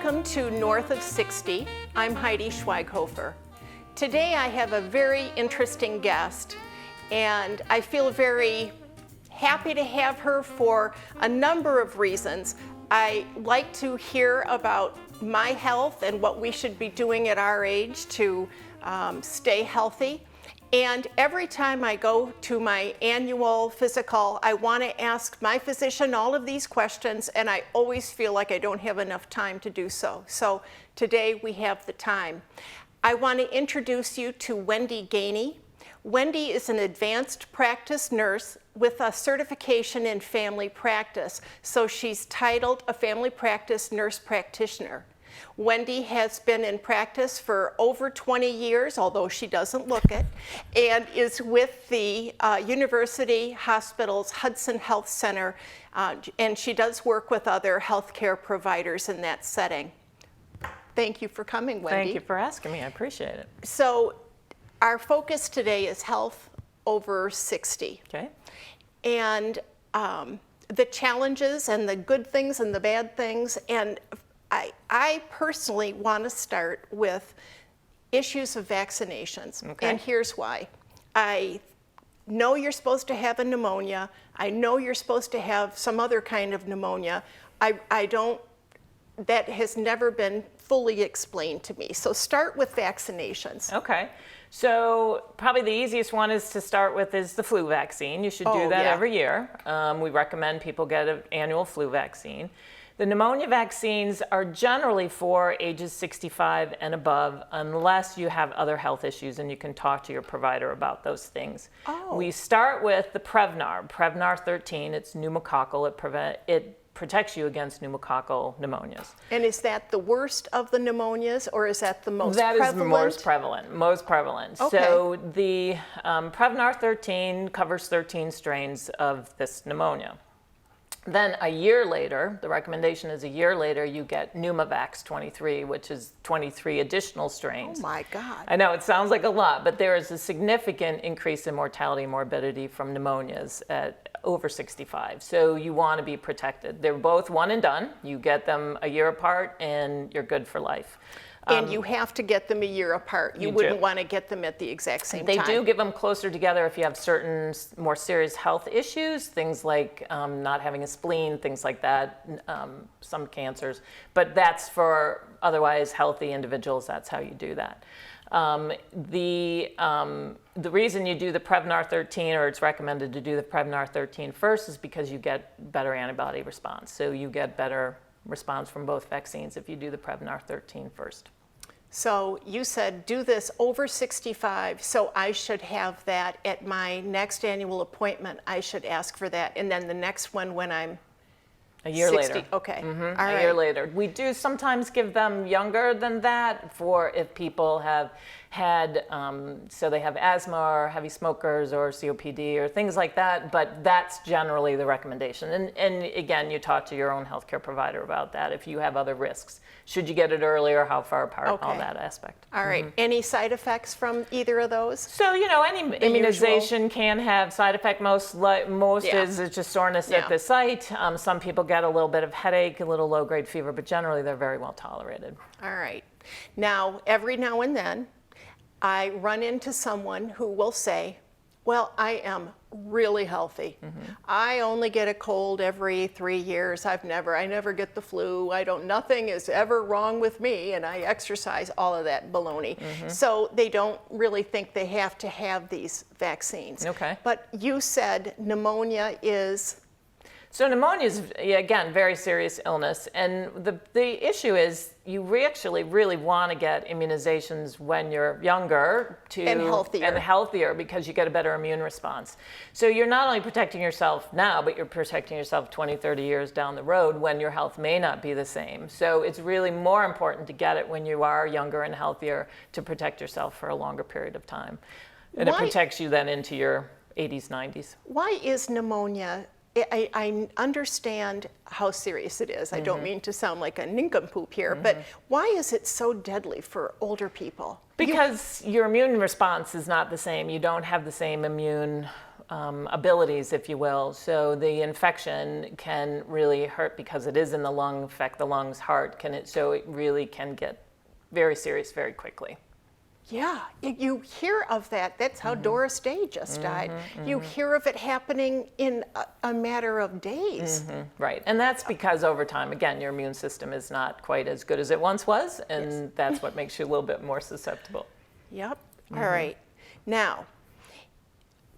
Welcome to North of 60. I'm Heidi Schweighofer. Today I have a very interesting guest, and I feel very happy to have her for a number of reasons. I like to hear about my health and what we should be doing at our age to stay healthy. And every time I go to my annual physical, I want to ask my physician all of these questions, and I always feel like I don't have enough time to do so. So today we have the time. I want to introduce you to Wendy Geaney. Wendy is an advanced practice nurse with a certification in family practice, so she's titled a family practice nurse practitioner. Wendy has been in practice for over 20 years, although she doesn't look it, and is with the University Hospital's Hudson Health Center, and she does work with other healthcare providers in that setting. Thank you for coming, Wendy. Thank you for asking me. I appreciate it. So our focus today is health over 60. Okay. And the challenges and the good things and the bad things. And I personally want to start with issues of vaccinations. Okay. And here's why. I know you're supposed to have a pneumonia. I know you're supposed to have some other kind of pneumonia. That has never been fully explained to me. So start with vaccinations. Okay. So probably the easiest one is to start with is the flu vaccine. You should do that every year. We recommend people get an annual flu vaccine. The pneumonia vaccines are generally for ages 65 and above, unless you have other health issues and you can talk to your provider about those things. Oh. We start with the Prevnar 13. It's pneumococcal. It protects you against pneumococcal pneumonias. And is that the worst of the pneumonias, or is that the most prevalent? That is the most prevalent. Okay. So the Prevnar 13 covers 13 strains of this pneumonia. Then a year later, the recommendation is a year later, you get Pneumovax 23, which is 23 additional strains. Oh my God. I know, it sounds like a lot, but there is a significant increase in mortality and morbidity from pneumonias at over 65. So you want to be protected. They're both one and done. You get them a year apart and you're good for life. And you have to get them a year apart. You wouldn't want to get them at the exact same time. They do give them closer together if you have certain more serious health issues, things like not having a spleen, things like that, some cancers. But that's for otherwise healthy individuals, that's how you do that. The reason you do the Prevnar 13, or it's recommended to do the Prevnar 13 first, is because you get better antibody response. So you get better response from both vaccines if you do the Prevnar 13 first. So you said do this over 65, so I should have that at my next annual appointment. I should ask for that, and then the next one when I'm a year 60. later. Okay. Mm-hmm. All a right. year later. We do sometimes give them younger than that for if people have had, so they have asthma or heavy smokers or COPD or things like that, but that's generally the recommendation. And again, you talk to your own healthcare provider about that if you have other risks. Should you get it earlier, how far apart, all that aspect. All right. Mm-hmm. Any side effects from either of those? So, any immunization can have side effect. Most is just soreness at the site. Some people get a little bit of headache, a little low-grade fever, but generally they're very well tolerated. All right. Now, every now and then, I run into someone who will say, well, I am really healthy. Mm-hmm. I only get a cold every 3 years. I never get the flu. Nothing is ever wrong with me, and I exercise, all of that baloney. Mm-hmm. So they don't really think they have to have these vaccines. Okay. But you said pneumonia is... So pneumonia is, again, very serious illness. And the issue is you actually really want to get immunizations when you're younger and healthier because you get a better immune response. So you're not only protecting yourself now, but you're protecting yourself 20, 30 years down the road when your health may not be the same. So it's really more important to get it when you are younger and healthier to protect yourself for a longer period of time. And it protects you then into your 80s, 90s. Why is pneumonia... I understand how serious it is. I don't mean to sound like a nincompoop here, but why is it so deadly for older people? Because your immune response is not the same. You don't have the same immune abilities, if you will. So the infection can really hurt because it is in the lung, affect the lungs, heart. So it really can get very serious very quickly. Yeah, you hear of that. That's how Doris Day just died. You hear of it happening in a matter of days. Right, and that's because over time, again, your immune system is not quite as good as it once was, and that's what makes you a little bit more susceptible. Yep. All right. Now,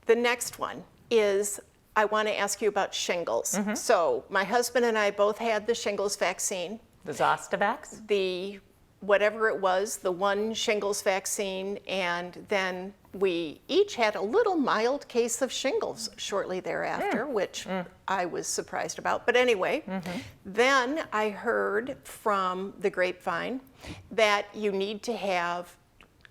the next one is I want to ask you about shingles. So my husband and I both had the shingles vaccine. The Zostavax? The whatever it was, the one shingles vaccine, and then we each had a little mild case of shingles shortly thereafter, which I was surprised about. But anyway, then I heard from the grapevine that you need to have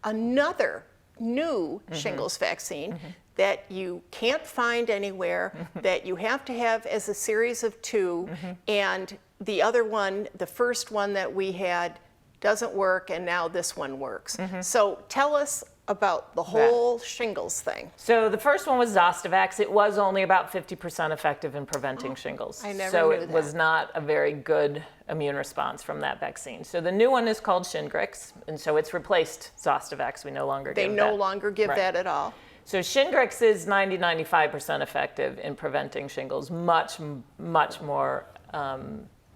another new shingles vaccine that you can't find anywhere, that you have to have as a series of 2, and the other one, the first one that we had, doesn't work, and now this one works. So tell us about the whole shingles thing. So the first one was Zostavax. It was only about 50% effective in preventing shingles. I never so knew it that. was not a very good immune response from that vaccine. So the new one is called Shingrix, and so it's replaced Zostavax. We no longer They give no that. longer give that at all. So Shingrix is 90-95% effective in preventing shingles, much more,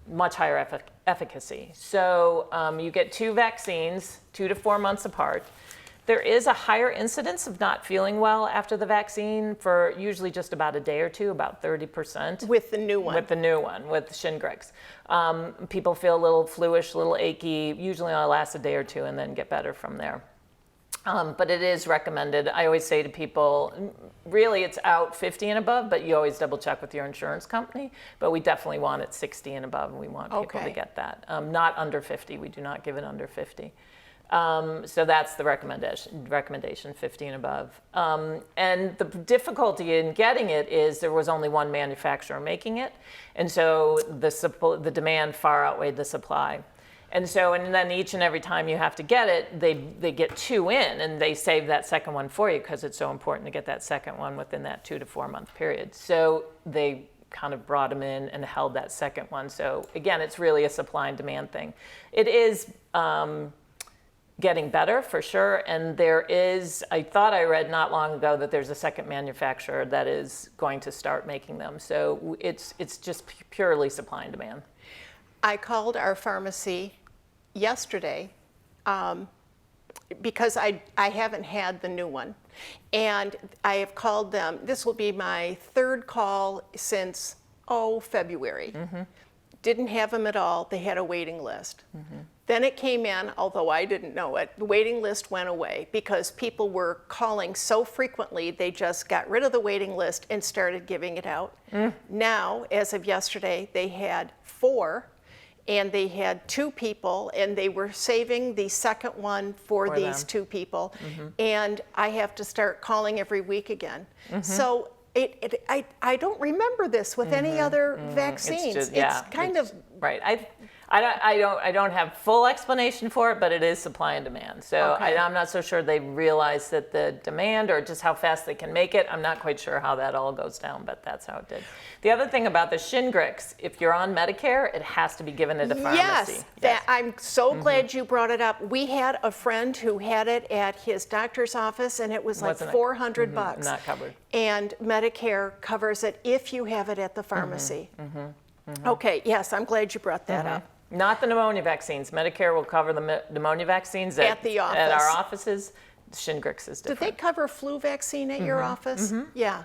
much higher efficacy. So you get 2 vaccines, 2 to 4 months apart. There is a higher incidence of not feeling well after the vaccine for usually just about a day or 2, about 30%. With the new one. With the new one, with Shingrix. People feel a little fluish, a little achy, usually only lasts a day or 2 and then get better from there. But it is recommended. I always say to people, really it's out 50 and above, but you always double check with your insurance company. But we definitely want it 60 and above, and we want people to get that. Not under 50. We do not give it under 50. So that's the recommendation 50 and above. And the difficulty in getting it is there was only one manufacturer making it. And so the demand far outweighed the supply. And then each and every time you have to get it, they get 2 in, and they save that second one for you because it's so important to get that second one within that 2 to 4 month period. So they kind of brought them in and held that second one. So again, it's really a supply and demand thing. It is getting better for sure, and I thought I read not long ago that there's a second manufacturer that is going to start making them. So it's just purely supply and demand. I called our pharmacy yesterday because I haven't had the new one. And I have called them. This will be my 3rd call since, February. Didn't have them at all. They had a waiting list. Then it came in, although I didn't know it, the waiting list went away because people were calling so frequently, they just got rid of the waiting list and started giving it out. Now, as of yesterday, they had 4. And they had 2 people, and they were saving the second one for these them. 2 people. And I have to start calling every week again. So I don't remember this with any other vaccines. It's kind of right. I don't have full explanation for it, but it is supply and demand. So I'm not so sure they realize that the demand or just how fast they can make it. I'm not quite sure how that all goes down, but that's how it did. The other thing about the Shingrix, if you're on Medicare, it has to be given at a pharmacy. Yes, I'm so glad you brought it up. We had a friend who had it at his doctor's office, and it was like $400. Not covered. And Medicare covers it if you have it at the pharmacy. Okay, yes, I'm glad you brought that up. Not the pneumonia vaccines. Medicare will cover the pneumonia vaccines at the office. At our offices. Shingrix is different. Do they cover flu vaccine at your office? Yeah.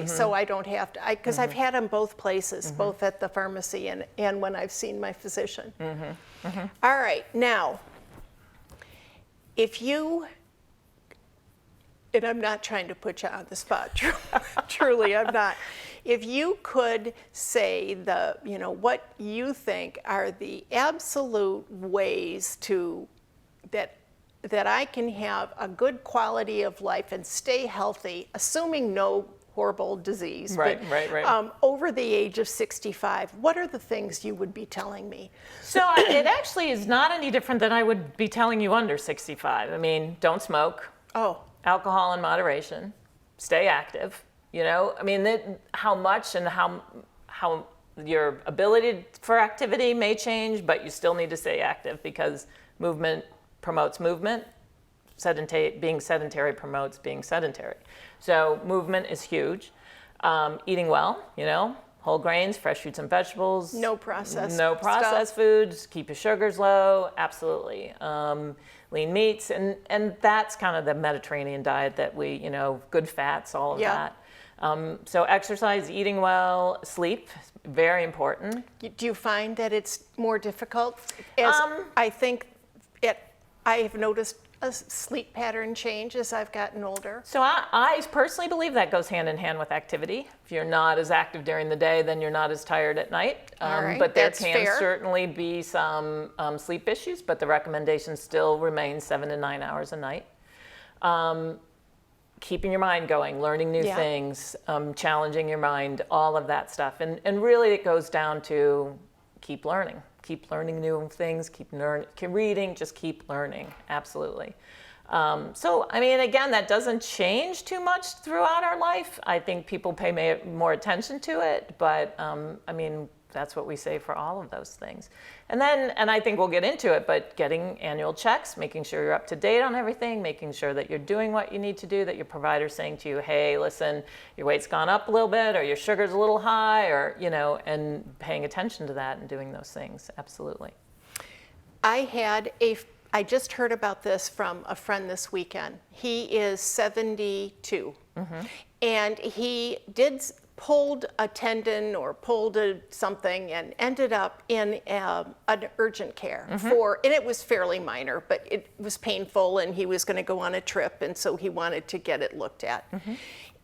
So I don't have to, because I've had them both places, both at the pharmacy and when I've seen my physician. All right, now, if you, and I'm not trying to put you on the spot, truly I'm not. If you could say what you think are the absolute ways that I can have a good quality of life and stay healthy, assuming no horrible disease, right. Over the age of 65, what are the things you would be telling me? So it actually is not any different than I would be telling you under 65. I mean, don't smoke. Oh. Alcohol in moderation. Stay active. You know, I mean, how much and how your ability for activity may change, but you still need to stay active because movement promotes movement. Being sedentary promotes being sedentary. So movement is huge. Eating well, you know, whole grains, fresh fruits and vegetables. No processed processed foods. Keep your sugars low. Absolutely. Lean meats, and that's kind of the Mediterranean diet that we, you know, good fats, all of that. So exercise, eating well, sleep, very important. Do you find that it's more difficult? As I think I have noticed a sleep pattern change as I've gotten older. So I personally believe that goes hand in hand with activity. If you're not as active during the day, then you're not as tired at night. All right, but there that's can fair. certainly be some sleep issues, but the recommendation still remains 7 to 9 hours a night. Keeping your mind going, learning new things, challenging your mind, all of that stuff. And really it goes down to keep learning new things, keep reading, just keep learning, absolutely. So, I mean, again, that doesn't change too much throughout our life. I think people pay more attention to it, but I mean, that's what we say for all of those things. And I think we'll get into it, but getting annual checks, making sure you're up to date on everything, making sure that you're doing what you need to do, that your provider's saying to you, hey, listen, your weight's gone up a little bit, or your sugar's a little high, or, you know, and paying attention to that and doing those things, absolutely. I just heard about this from a friend this weekend. He is 72, and he pulled a tendon or pulled something and ended up in an urgent care and it was fairly minor, but it was painful and he was going to go on a trip, and so he wanted to get it looked at.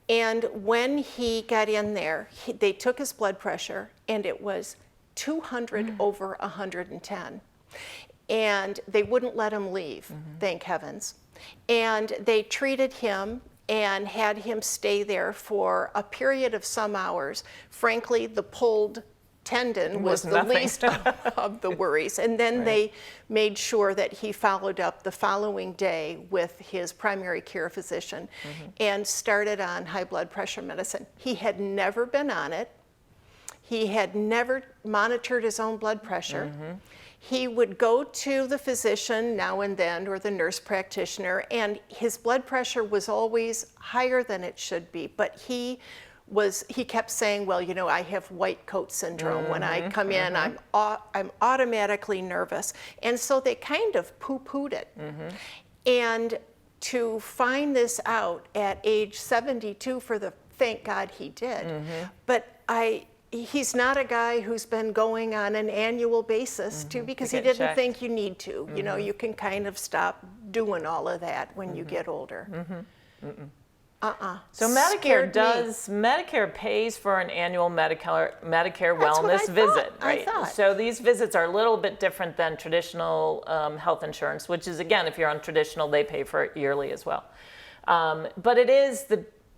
And when he got in there, they took his blood pressure and it was 200 over 110. And they wouldn't let him leave, thank heavens. And they treated him and had him stay there for a period of some hours. Frankly, the pulled tendon was the least of the worries. And then they made sure that he followed up the following day with his primary care physician and started on high blood pressure medicine. He had never been on it. He had never monitored his own blood pressure. He would go to the physician now and then, or the nurse practitioner, and his blood pressure was always higher than it should be. But he kept saying, well, you know, I have white coat syndrome. When I come in, I'm automatically nervous. And so they kind of poo-pooed it. And to find this out at age 72, thank God he did. But he's not a guy who's been going on an annual basis because he didn't think you need to. You know, you can kind of stop doing all of that when you get older. So Medicare pays for an annual Medicare wellness visit, right? So these visits are a little bit different than traditional health insurance, which is, again, if you're on traditional, they pay for it yearly as well. But it is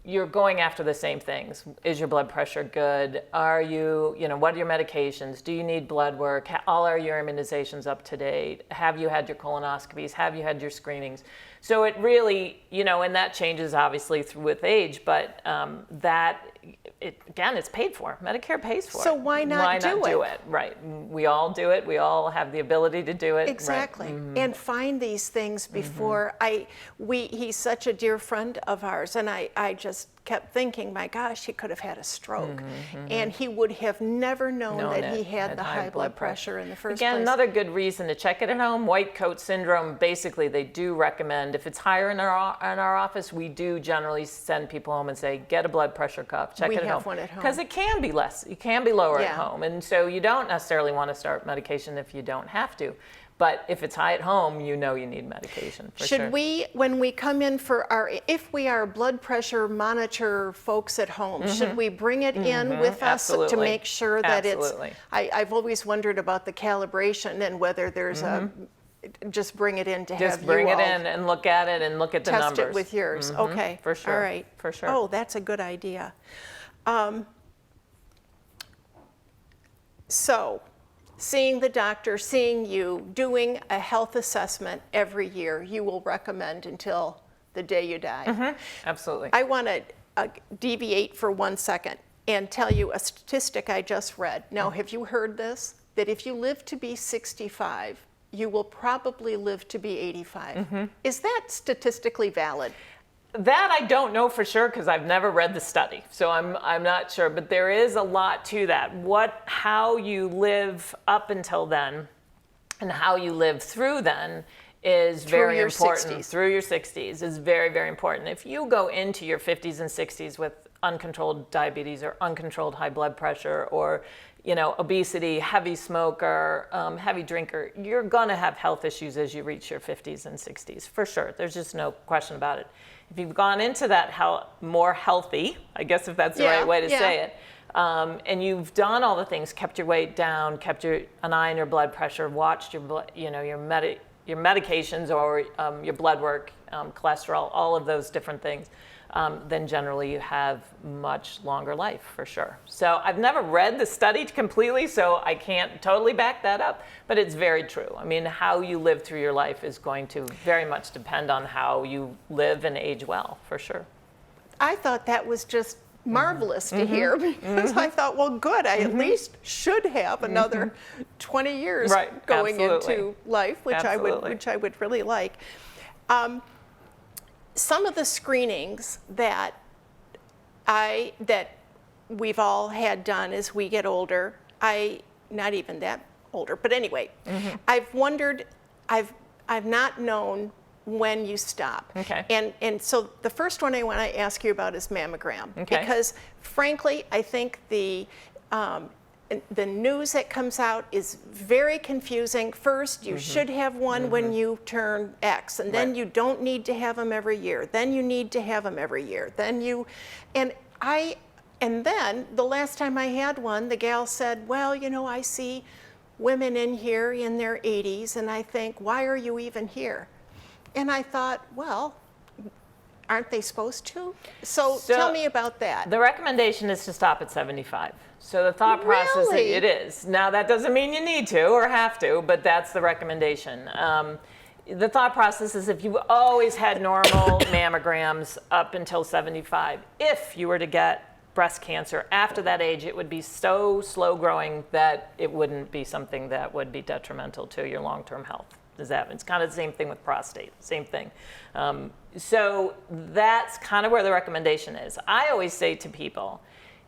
you're going after the same things. Is your blood pressure good? Are you, what are your medications? Do you need blood work? Are your immunizations up to date? Have you had your colonoscopies? Have you had your screenings? So it really, and that changes obviously with age, but it's paid for. Medicare pays for it. So why not do it? Right. We all do it. We all have the ability to do it. Exactly. Right. And find these things before he's such a dear friend of ours, and I just kept thinking, my gosh, he could have had a stroke. And he would have never known that he had the high blood pressure in the first place. Again, another good reason to check it at home. White coat syndrome, basically they do recommend, if it's higher in our office, we do generally send people home and say, get a blood pressure cuff, check it at home. We have one at home. Because it can be less, it can be lower at home. And so you don't necessarily want to start medication if you don't have to. But if it's high at home, you need medication for sure. Should we, when we come in if we are blood pressure monitor folks at home, should we bring it in with us to make sure that I've always wondered about the calibration and whether there's just bring it in to have you all. Just bring it in and look at it and look at the numbers. Test it with yours. Okay. For sure. All right. For sure. Oh, that's a good idea. So, seeing the doctor, seeing you, doing a health assessment every year, you will recommend until the day you die. Absolutely. I want to deviate for 1 second and tell you a statistic I just read. Now, have you heard this? That if you live to be 65, you will probably live to be 85. Is that statistically valid? That I don't know for sure because I've never read the study, so I'm not sure. But there is a lot to that. How you live up until then, and how you live through then is very important. 60s. Through your 60s is very, very important. If you go into your 50s and 60s with uncontrolled diabetes or uncontrolled high blood pressure or obesity, heavy smoker, heavy drinker, you're gonna have health issues as you reach your 50s and 60s, for sure. There's just no question about it. If you've gone into that more healthy, I guess if that's the right way to say it, and you've done all the things, kept your weight down, kept an eye on your blood pressure, watched your medications or your blood work, cholesterol, all of those different things, then generally you have much longer life for sure. So I've never read the study completely, so I can't totally back that up, but it's very true. I mean, how you live through your life is going to very much depend on how you live and age well, for sure. I thought that was just marvelous to hear because I thought, well, good, I at least should have another 20 years going into life, which I would really like. Some of the screenings that we've all had done as we get older, not even that older, but anyway, I've wondered, I've not known when you stop. Okay. And so the first one I want to ask you about is mammogram. Okay. Because frankly, I think the news that comes out is very confusing. First, you should have one when you turn X, and then you don't need to have them every year. Then you need to have them every year. And then the last time I had one, the gal said, well, I see women in here in their 80s, and I think, why are you even here? And I thought, well, aren't they supposed to? So tell me about that. The recommendation is to stop at 75. So the thought process, it is. Now that doesn't mean you need to or have to, but that's the recommendation. The thought process is if you've always had normal mammograms up until 75, if you were to get breast cancer after that age, it would be so slow growing that it wouldn't be something that would be detrimental to your long-term health. It's kind of the same thing with prostate, same thing. So that's kind of where the recommendation is. I always say to people,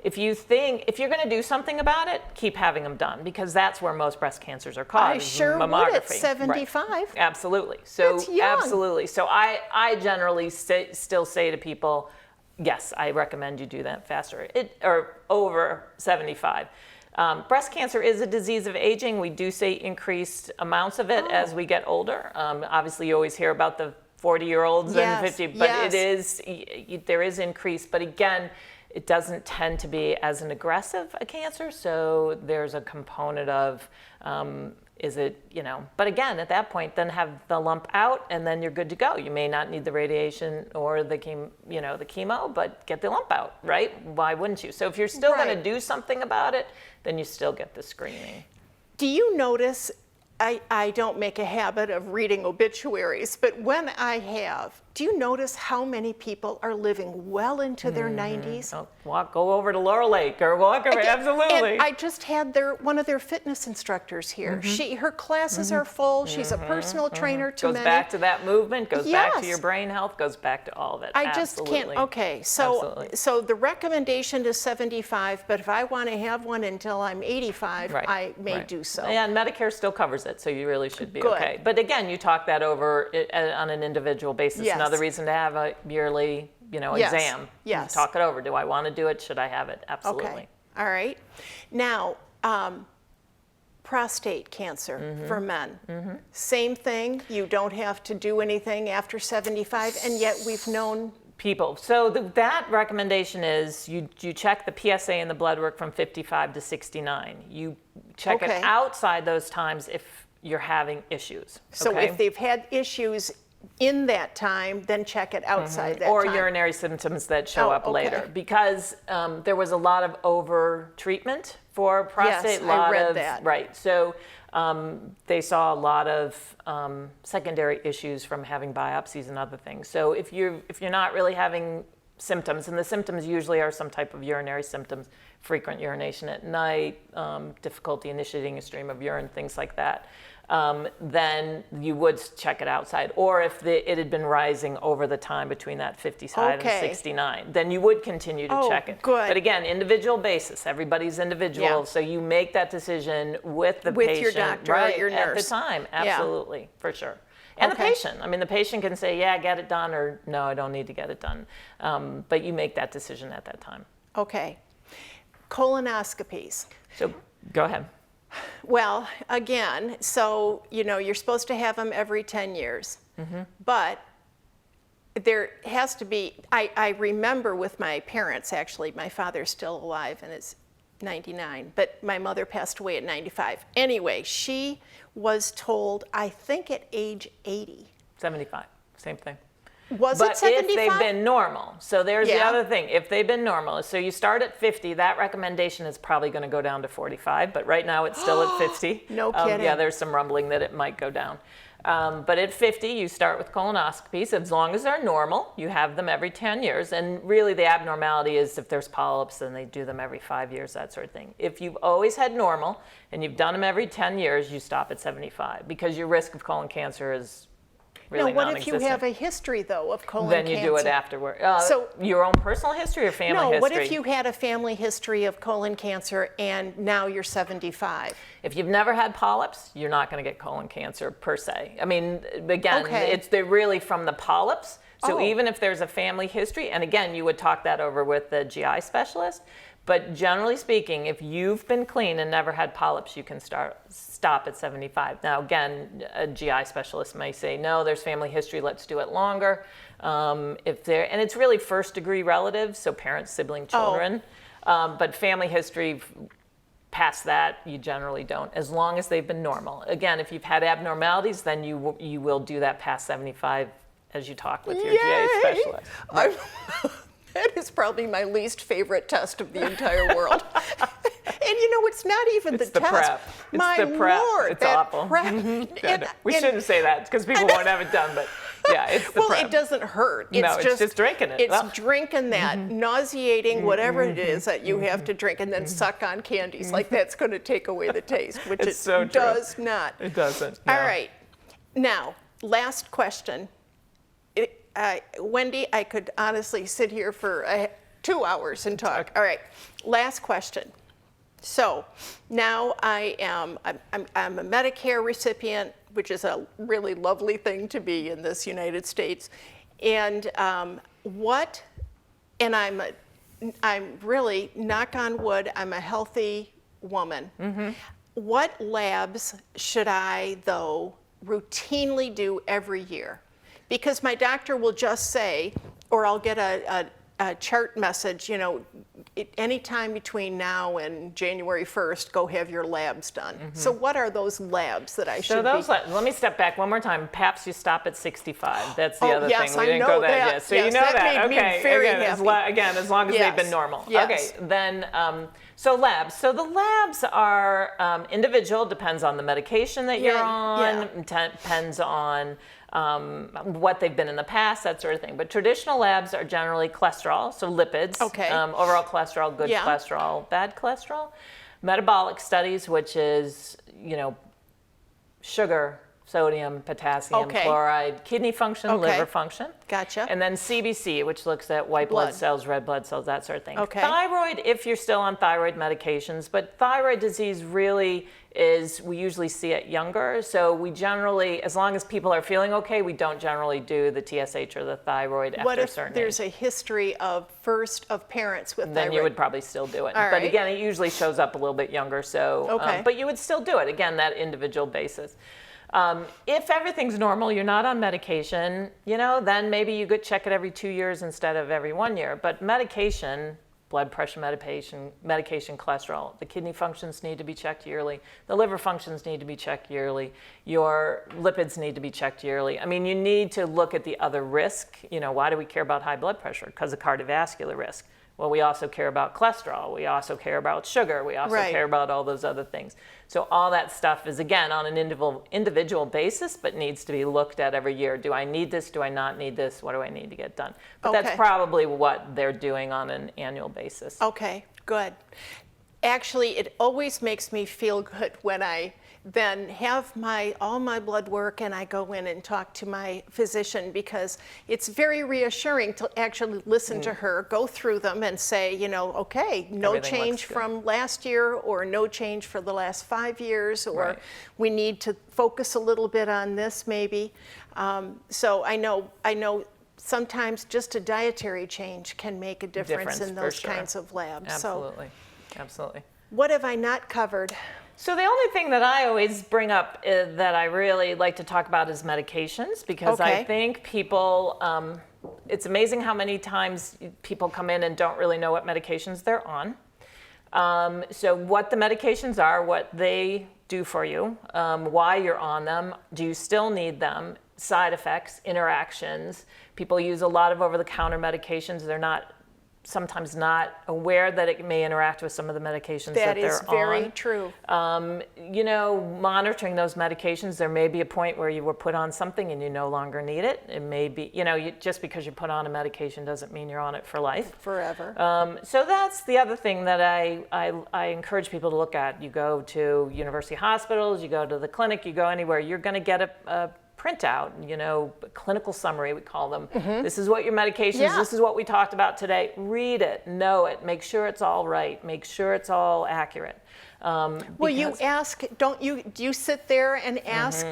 if you're going to do something about it, keep having them done because that's where most breast cancers are caused. I sure mammography. would at 75. Right. Absolutely. So that's young. Absolutely. So I generally still say to people, yes, I recommend you do that faster or over 75. Breast cancer is a disease of aging. We do see increased amounts of it as we get older. Obviously, you always hear about the 40-year-olds and 50, but there is increase. But again, it doesn't tend to be as an aggressive a cancer. So there's a component of, but again, at that point, then have the lump out and then you're good to go. You may not need the radiation or the chemo, but get the lump out, right? Why wouldn't you? So if you're still going to do something about it, then you still get the screening. Do you notice, I don't make a habit of reading obituaries, but when I have, do you notice how many people are living well into their 90s? Oh, go over to Laurel Lake or walk over, absolutely. And I just had one of their fitness instructors here. Her classes are full. She's a personal trainer to many. Goes back to that movement, goes back to your brain health, goes back to all of it. I just can't, so the recommendation is 75, but if I want to have one until I'm 85, I may do so. Yeah, and Medicare still covers it, so you really should be okay. But again, you talk that over on an individual basis. Yes. Another reason to have a yearly, exam. Yes. Talk it over. Do I want to do it? Should I have it? Absolutely. Okay. All right. Now, prostate cancer for men. Same thing. You don't have to do anything after 75, and yet we've known people. So that recommendation is you check the PSA and the blood work from 55 to 69. You check it outside those times if you're having issues. So if they've had issues in that time, then check it outside that or time. urinary symptoms that show up later, because there was a lot of over treatment for prostate. Yes, I read that. Right. So they saw a lot of secondary issues from having biopsies and other things. So if you're not really having symptoms, and the symptoms usually are some type of urinary symptoms, frequent urination at night, difficulty initiating a stream of urine, things like that, then you would check it outside. Or if it had been rising over the time between that 55 and 69, then you would continue to check it. Good. But again, individual basis, everybody's individual, so you make that decision with the patient, your doctor or your nurse. at the time, absolutely, for sure. And the patient. I mean, the patient can say, yeah, get it done, or no, I don't need to get it done. But you make that decision at that time. Okay. Colonoscopies. So go ahead. Well, again, so, you're supposed to have them every 10 years. But there has to be, I remember with my parents, actually, my father's still alive and is 99, but my mother passed away at 95. Anyway, she was told, I think at age 80. 75, same thing. Was it 75? But if they've been normal, so there's the other thing. If they've been normal, so you start at 50, that recommendation is probably going to go down to 45, but right now it's still at 50. No kidding. Yeah, there's some rumbling that it might go down. But at 50, you start with colonoscopies. As long as they're normal, you have them every 10 years. And really the abnormality is if there's polyps, then they do them every 5 years, that sort of thing. If you've always had normal and you've done them every 10 years, you stop at 75 because your risk of colon cancer is really what if you have a history, though, of colon cancer? Then you do it afterward. So your own personal history or family history? No, what if you had a family history of colon cancer and now you're 75? If you've never had polyps, you're not going to get colon cancer per se. I mean, again, they're really from the polyps. So even if there's a family history, and again, you would talk that over with the GI specialist, but generally speaking, if you've been clean and never had polyps, you can stop at 75. Now, again, a GI specialist may say, no, there's family history, let's do it longer. And it's really first degree relatives, so parents, sibling, children. But family history, past that, you generally don't, as long as they've been normal. Again, if you've had abnormalities, then you will do that past 75 as you talk with your GI specialist. Right. That is probably my least favorite test of the entire world. And it's not even the test. Prep. My it's the prep. Lord, it's that awful. Prep. We shouldn't say that because people won't have it done, but yeah, it's the prep. Well, it doesn't hurt. It's just drinking it. It's drinking that nauseating whatever it is that you have to drink and then suck on candies. Like that's going to take away the taste, which it so does not. It doesn't. All right. Now, last question. Wendy, I could honestly sit here for 2 hours and talk. All right, last question. So now I'm a Medicare recipient, which is a really lovely thing to be in this United States. And I'm really, knock on wood, I'm a healthy woman. What labs should I, though, routinely do every year? Because my doctor will just say, or I'll get a chart message, anytime between now and January 1st, go have your labs done. So what are those labs that I should be? Let me step back one more time. PAPS, you stop at 65. That's the other yes, thing. We didn't go there yet. So you know that. Made me very happy. As long as they've been normal. Yes. Okay, then, so labs. So the labs are individual, depends on the medication that you're on, depends on what they've been in the past, that sort of thing. But traditional labs are generally cholesterol, so lipids, overall cholesterol, good cholesterol, bad cholesterol. Metabolic studies, which is, sugar, sodium, potassium, chloride, kidney function, liver function. Gotcha. And then CBC, which looks at white blood cells, red blood cells, that sort of thing. Okay. Thyroid, if you're still on thyroid medications, but thyroid disease really we usually see it younger. So we generally, as long as people are feeling okay, we don't generally do the TSH or the thyroid after a certain age. What if there's a history of parents with thyroid? Then you would probably still do it. But again, it usually shows up a little bit younger. So, but you would still do it. Again, that individual basis. If everything's normal, you're not on medication, then maybe you could check it every 2 years instead of every 1 year. But medication, blood pressure medication, cholesterol, the kidney functions need to be checked yearly. The liver functions need to be checked yearly. Your lipids need to be checked yearly. I mean, you need to look at the other risk. Why do we care about high blood pressure? Because of cardiovascular risk. Well, we also care about cholesterol. We also care about sugar. We also Right. care about all those other things. So all that stuff is, again, on an individual basis, but needs to be looked at every year. Do I need this? Do I not need this? What do I need to get done? But that's Okay. probably what they're doing on an annual basis. Okay, good. Actually, it always makes me feel good when I then have all my blood work and I go in and talk to my physician, because it's very reassuring to actually listen to her, go through them and say, okay, no Everything looks change good. from last year, or no change for the last 5 years, or Right. we need to focus a little bit on this maybe. So I know sometimes just a dietary change can make a difference in for those sure. kinds of labs. So Absolutely. Absolutely. what have I not covered? So the only thing that I always bring up that I really like to talk about is medications, because I Okay. think people, it's amazing how many times people come in and don't really know what medications they're on. So what the medications are, what they do for you, why you're on them, do you still need them, side effects, interactions. People use a lot of over-the-counter medications. They're sometimes not aware that it may interact with some of the medications that they're on. That is very true. Monitoring those medications, there may be a point where you were put on something and you no longer need it. It may be, just because you're put on a medication doesn't mean you're on it for life. Forever. So that's the other thing that I encourage people to look at. You go to university hospitals, you go to the clinic, you go anywhere, you're going to get a printout, clinical summary, we call them. This is what your medications, Yeah. this is what we talked about today. Read it, know it, make sure it's all right, make sure it's all accurate. Well, you ask, do you sit there and ask,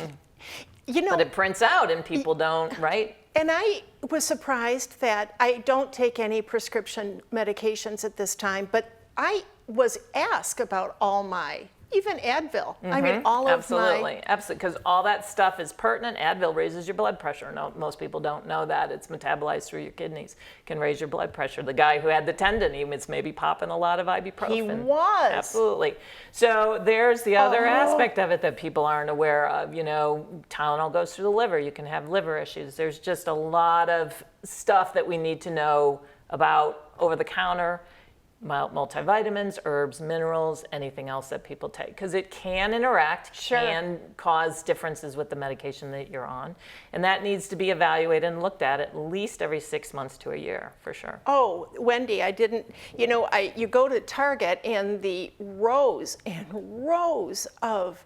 But it prints out and people don't, right? and I was surprised that I don't take any prescription medications at this time, but I was asked about all my, even Advil. I mean, all of my. Absolutely, because all that stuff is pertinent. Advil raises your blood pressure. No, most people don't know that. It's metabolized through your kidneys, can raise your blood pressure. The guy who had the tendon, he was maybe popping a lot of ibuprofen. He was. Absolutely. So there's the other aspect of it that people aren't aware of. Tylenol goes through the liver. You can have liver issues. There's just a lot of stuff that we need to know about over-the-counter, multivitamins, herbs, minerals, anything else that people take, because it can interact, can cause differences with the medication that you're on, and that needs to be evaluated and looked at least every 6 months to a year, for sure. Oh, Wendy, I didn't, you go to Target and the rows and rows of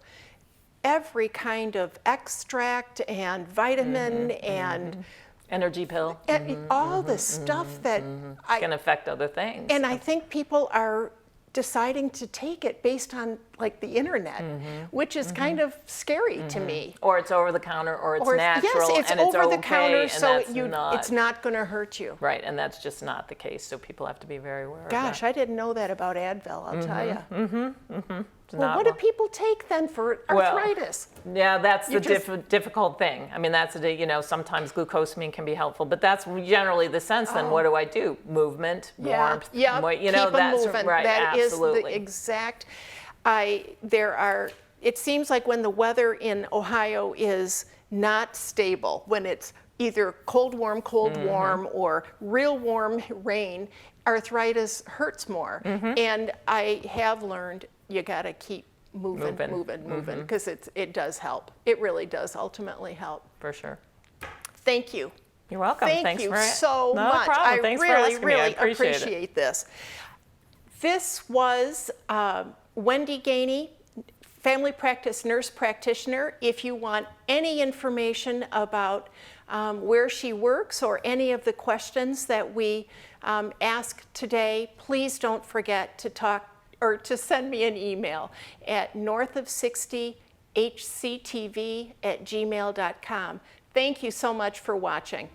every kind of extract and vitamin and Energy pill all the stuff that can affect other things. and I think people are deciding to take it based on like the internet, which is kind of scary to me. Or it's over the counter, or it's Or natural, yes, it's and it's over the okay, counter, and so that's it's not going to hurt you. right, and that's just not the case. So people have to be very aware Gosh, of that. I didn't know that about Advil, I'll tell you. Well, not what do people take then for arthritis? Yeah, that's the just- difficult thing. I mean, sometimes glucosamine can be helpful, but that's generally the sense. Then what do I do? Movement, warmth, yeah, keep keep 'em that's moving. right. That Absolutely. is the exact. It seems like when the weather in Ohio is not stable, when it's either cold, warm, or real warm rain, arthritis hurts more. And I have learned you got to keep moving, because it does help. It really does ultimately help. For sure. Thank you. You're welcome. Thank Thanks you for so no much. problem. I Thanks for really, asking me. I really appreciate it. appreciate this. This was Wendy Geaney, family practice nurse practitioner. If you want any information about where she works or any of the questions that we asked today, please don't forget to talk or to send me an email at northof60hctv@gmail.com. Thank you so much for watching.